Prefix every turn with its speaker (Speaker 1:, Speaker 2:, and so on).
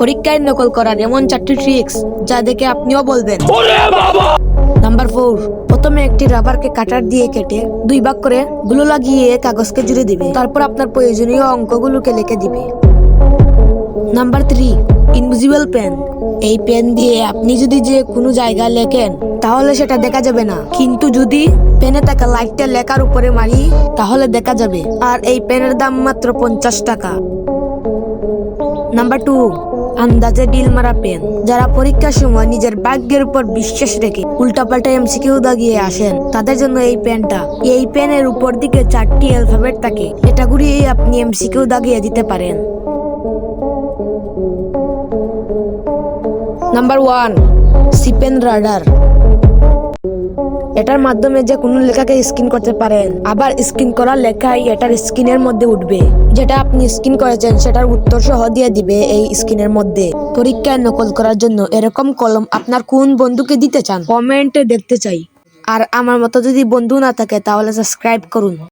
Speaker 1: পরীক্ষায় নকল করার এমন 4টি ট্রিক্স যা দেখে আপনিও বলবেন নাম্বার 4, প্রথমে একটি রাবারকে কাটার দিয়ে কেটে 2 ভাগ করে গ্লু লাগিয়ে কাগজকে জুড়ে দিবে। তারপর আপনার প্রয়োজনীয় অঙ্কগুলোকে লিখে দিবে। Number 3, invisible pen. এই পেন দিয়ে আপনি যদি যে কোনো জায়গায় লেখেন তাহলে সেটা দেখা যাবে না, কিন্তু যদি পেনে থাকা লাইটটা লেখার উপরে মারি তাহলে দেখা যাবে। আর এই পেনের দাম মাত্র 50 টাকা। নাম্বার 2, আন্দাজে ডিল মারা পেন। যারা পরীক্ষার সময় নিজের ভাগ্যের উপর বিশ্বাস রেখে উল্টাপাল্টা এমসিকিউ দাগিয়ে আসেন তাদের জন্য এই পেনটা। এই পেনের উপর দিকে 4টি অ্যালফাবেট থাকে, এটা ঘুরিয়ে আপনি এমসিকিউ দাগিয়ে দিতে পারেন। নাম্বার 1, সিপেন রাডার। এটার মাধ্যমে যে কোনো লেখাকে স্ক্যান করতে পারেন, আবার স্ক্যান করা লেখাই এটার স্ক্রিনের মধ্যে উঠবে। যেটা আপনি স্ক্যান করেছেন সেটার উত্তর সহ দিয়ে দিবে এই স্ক্রিনের মধ্যে। পরীক্ষায় নকল করার জন্য এরকম কলম আপনার কোন বন্ধুকে দিতে চান কমেন্টে দেখতে চাই। আর আমার মতো যদি বন্ধু না থাকে তাহলে সাবস্ক্রাইব করুন।